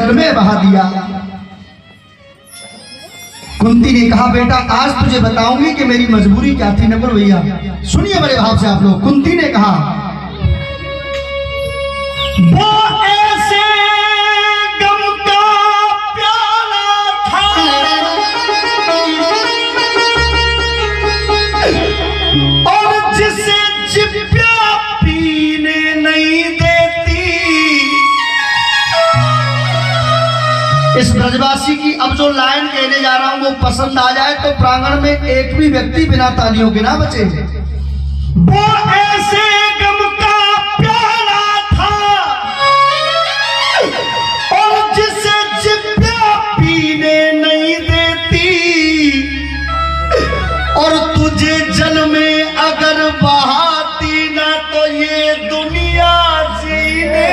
जल में बहा दिया। कुंती ने कहा बेटा आज तुझे बताऊंगी कि मेरी मजबूरी क्या थी। नकुल भैया सुनिए बड़े भाव से आप लोग। कुंती ने कहा वो ऐसे गम का प्याला था और जिसे जिब्या पीने नहीं देती। इस ब्रजवासी की अब जो लाइन कहने जा रहा हूं वो पसंद आ जाए तो प्रांगण में एक भी व्यक्ति बिना तालियों के ना बचे। वो ऐसे गम का प्याला था और जिसे जिब्या पीने नहीं देती। और तुझे जल में अगर बहाती ना तो ये दुनिया जीने।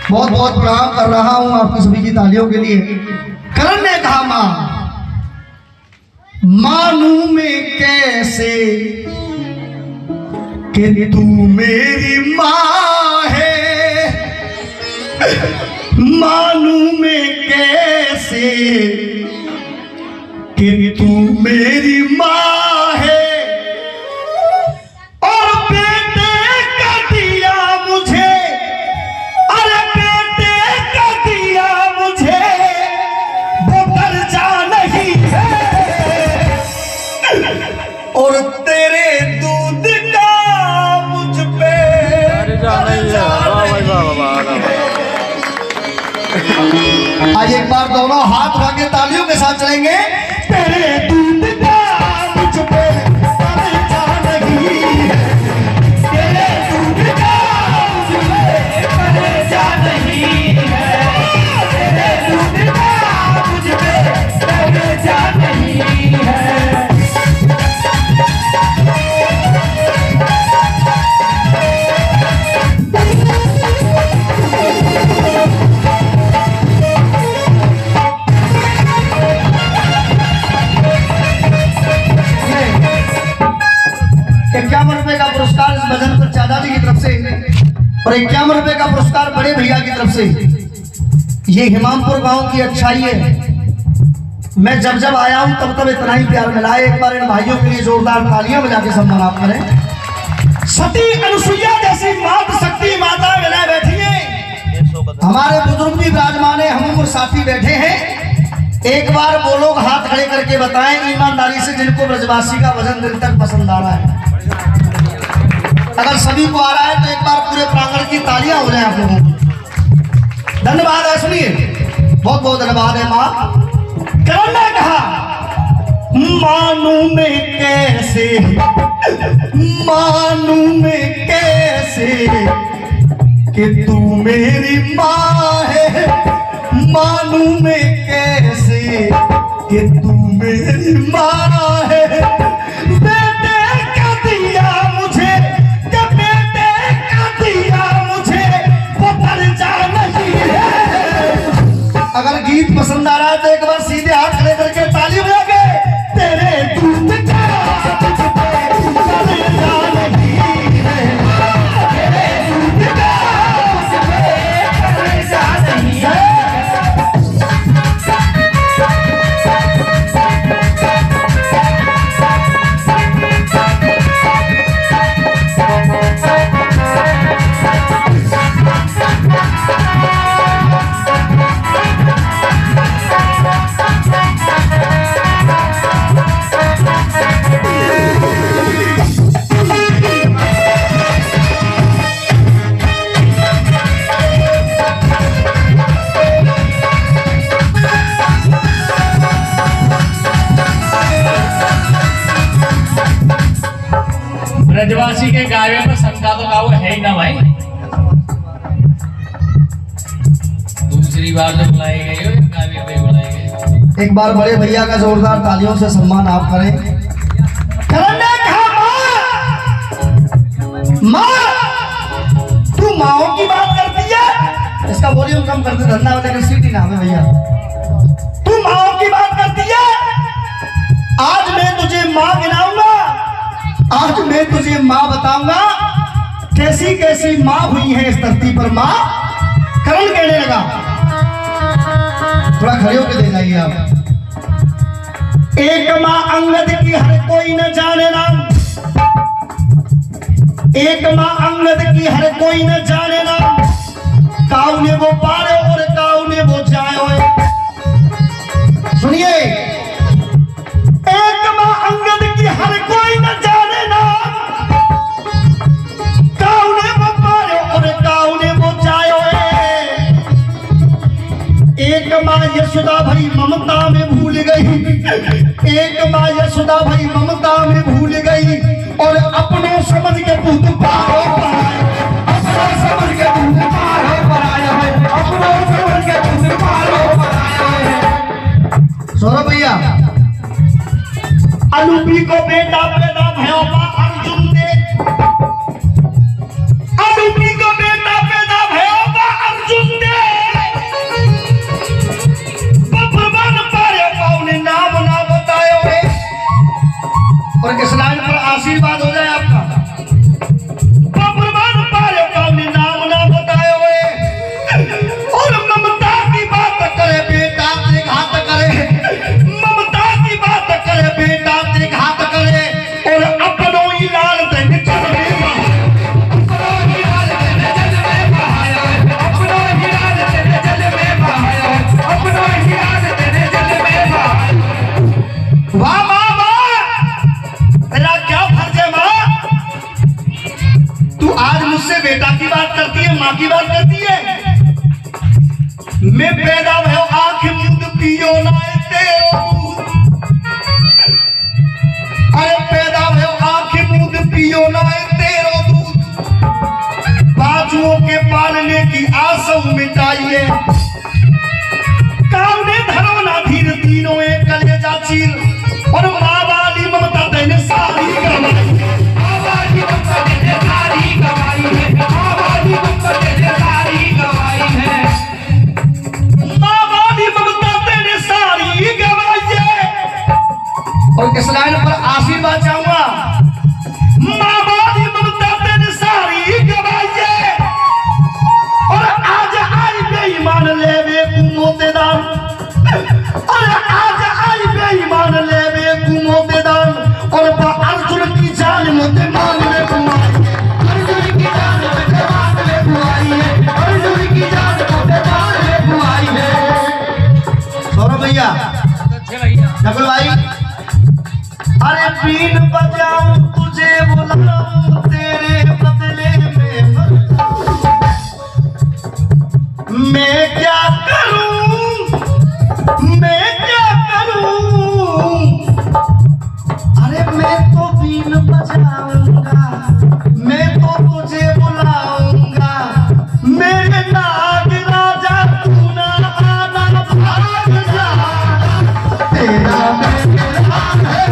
बहुत बहुत प्रणाम कर रहा हूं आपकी सभी की तालियों के लिए। करण ने कहा मानू मैं कैसे कि तू मेरी माँ है। मानू मैं कैसे कि तू मेरी माँ है। और बेटे का दिया मुझे, अरे बेटे का दिया मुझे वो कर्जा नहीं है। और तेरे दूध का मुझ पे आज एक बार दोनों हाथ उठा के तालियों के साथ चलेंगे। तेरे दूध का मुझ पे कर्जा नहीं है। तेरे दूध का मुझ पे कर्जा नहीं है। तेरे दूध का मुझ पे कर्जा नहीं है। ₹51 का पुरस्कार इस भजन पर चाचा जी की तरफ से और ₹51 का पुरस्कार बड़े भैया की तरफ से। ये हिमामपुर गांव की अच्छाई है। मैं जब जब आया हूं तब तब इतना ही प्यार मिला है। एक बार इन भाइयों के लिए जोरदार तालियां बजा के सम्मान आप करें। सती अनुसुईया जैसी मात शक्ति माता विनय बैठी है। हमारे बुजुर्ग भी विराजमान है, हम उम्र साथी बैठे हैं। एक बार वो लोग हाथ खड़े करके बताएं ईमानदारी से जिनको ब्रजवासी का भजन दिल तक पसंद आ रहा है। अगर सभी को आ रहा है तो एक बार पूरे प्रांगण की तालियां हो जाए आप लोगों की। धन्यवाद है, सुनिए बहुत बहुत धन्यवाद है। माँ करण ने कहा मानू मैं कैसे, मानू मैं कैसे कि तू मेरी माँ है। मानू मैं कैसे कि तू मेरी माँ है। बेटे का दिया मुझे, क्या बेटे का दिया मुझे वो कर्जा नहीं है। अगर गीत पसंद आ रहा है तो एक बार सीधे हाथ खड़े करके ताली बजा के तेरे दूध का कर्जा नहीं है। तेरे दूध का कर्जा नहीं है। ब्रजवासी के गावे में शंका तो गाँव है ही ना भाई। दूसरी बार जो बुलाए गए हो गावे पे बुलाए गए। एक बार बड़े भैया का जोरदार तालियों से सम्मान आप करें। करण ने कहा माँ तू माओ की बात करती है। इसका वॉल्यूम कम कर दे, धंधा वाले का सीटी ना हमें भैया। तू माओ की बात करती है। आज मैं तुझे माँ गिनाऊंगा, आज मैं तुझे माँ बताऊंगा कैसी कैसी माँ हुई है इस धरती पर माँ। करण कहने लगा, थोड़ा खड़े होकर दे जाइए आप। एक माँ अंगद की हर कोई न जाने नाम, एक माँ अंगद की हर कोई न जाने नाम, काऊ ने वो पारे और काऊ ने वो जाए। सुनिए, एक माँ अंगद की हर कोई न जाने नाम, काऊ ने वो पारे और काऊ ने वो जाए। एक माँ यशोदा भाई ममता में भूल गई, एक माँ यशोदा भाई ममता में भूल गई और अपनों समझ के दूध पारो पाए, अपनों समझ के दूध पारो पाया है, अपनों समझ के दूध पारो पाया है। सौरभ भैया, अलूपी को बेटा पैदा भयो बा अर्जुन दे, अलूपी को बेटा पैदा भयो बा अर्जुन दे, बब्बन पारे पाउने नाम ना बतायो है। और किस लाइन पर आशीर्वाद हो जाए आपका, बब्बन पारे पाउने नाम ना बतायो है। और ममता की बात करे बेटा ते घात करे, ममता की बात करे बेटा ते घात करे, और अपनों ही लाल दिन जल में बहाया, अपनों ही लाल दिन जल में बहाया, अपनों ही लाल दिन जल में बहाया, अपनों ही लाल दिन जल में बहाया। वाह वाह वाह, तेरा क्या फर्ज है माँ, तू आज मुझसे बेटा की बात करती है, माँ की बात करती है। मैं पैदा भयो आंख मुंद पियो ना तेरो दूध, अरे पैदा भयो आंख मुंद पियो ना तेरो दूध, बाजुओं के पालने की आस मिटाइए, काम ने धरो ना धीर तीनों एक कलेजा चीर, और माँ वाली ममता तेने सारी गवाई है, माँ वाली ममता तेने सारी गवाई है, माँ वाली ममता तेने सारी गवाई है, माँ वाली ममता तेने सारी गवाई है। और किस लाइन पर आशीर्वाद चाहूंगा, माँ वाली ममता तेने सारी गवाई है। और आज आई बेईमान ले वे कुमोते दान, और आज आई बेईमान ले वे कुमोते दान, और अर्जुन की जान मोते मान में बुआई है, अर्जुन की जान मोते मान में बुआई है, अर्जुन की जान मोते मान में बुआई है। सौरभ भैया, नकुल भाई, अरे बीन बजाऊं तुझे बुलाऊं तेरे बदले में मैं क्या करूं, मैं क्या करूं, अरे मैं तो बीन बजाऊंगा, मैं तो तुझे बुलाऊंगा, मेरे नाग राजा तू ना आना भाग जा, तेरा मेरे हाथ है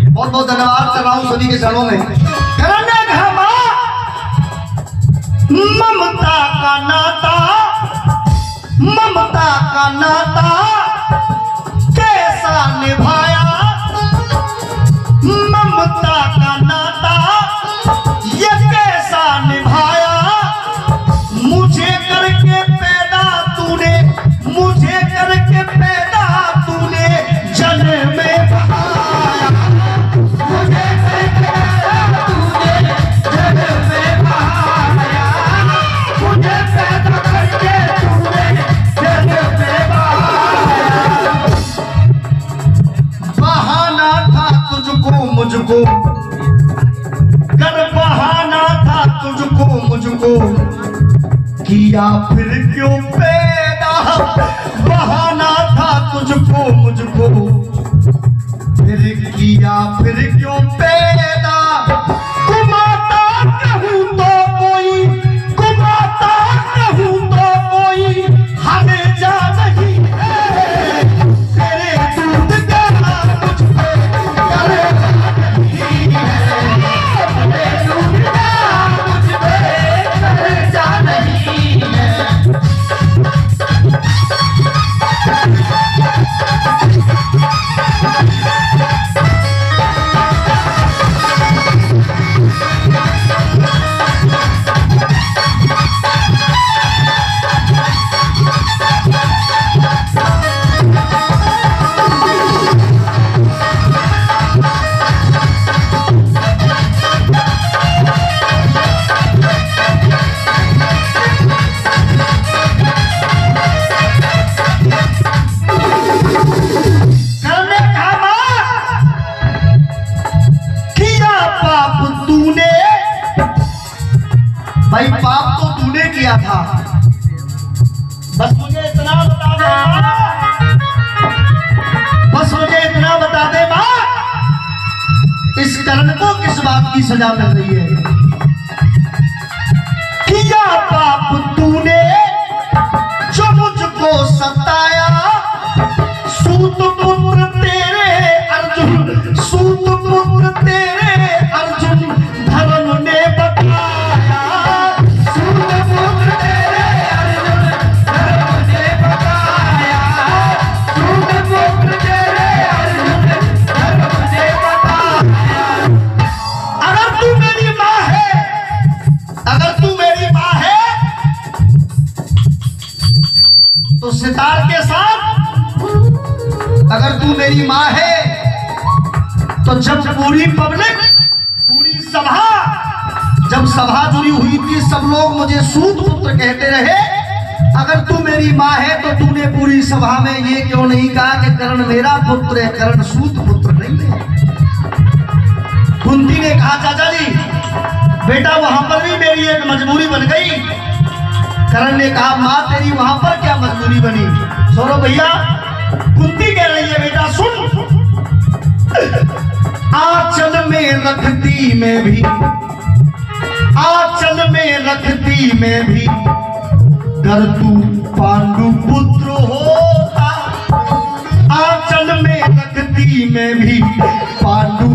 बहुत बहुत धन्यवाद कर रहा हूँ सभी के चरणों में। ममता का नाता, ममता का नाता कैसा निभाया, ममता का नाता ये कैसा निभाया, मुझे करके पैदा तूने, मुझे करके पैदा तूने जन्म में बहाया, मुझे करके पैदा तूने जन्म में बहाया, मुझे पैदा करके तूने जन्म में बहाया। बहाना था तुझको मुझको, कर बहाना था तुझको मुझको, किया फिर क्यों पैदा, बहाना था तुझको मुझको, फिर फिर क्यों पैदा कुमाता कहूँ तो कोई कुमाता कहूँ तो कोई हमें जा नहीं है तेरे दूध का मुझ पे करे नहीं है तेरे दूध का मुझ पे करे जा नहीं है। भाई पाप तो तूने किया था, बस मुझे इतना बता दे माँ, बस मुझे इतना बता दे माँ, इस करण को किस बात की सजा मिल रही है? किया पाप तूने जो मुझको सताया, सूत पुत्र तेरे अर्जुन, सूत पुत्र तेरे अर्जुन धर्म ने बताया, सूत पुत्र तेरे अर्जुन धर्म ने बताया, सूत पुत्र तेरे अर्जुन धर्म ने बताया। अगर तू मेरी माँ है, अगर तू मेरी माँ है तो सितार के साथ, अगर तू मेरी माँ है तो जब पूरी पब्लिक, पूरी सभा, जब सभा जुड़ी हुई थी सब लोग मुझे सूत पुत्र कहते रहे, अगर तू मेरी माँ है तो तूने पूरी सभा में ये क्यों नहीं कहा कि कर्ण मेरा पुत्र है, कर्ण सूत पुत्र नहीं है? कुंती ने कहा चाचा जी बेटा वहां पर भी मेरी एक मजबूरी बन गई। कर्ण ने कहा माँ तेरी वहां पर क्या मजबूरी बनी? सौरभ भैया कुंती कह रही है बेटा सुन, आंचल में रखती में भी, आंचल में रखती में भी, अगर तू पांडु पुत्र होता, आंचल में रखती में भी पांडु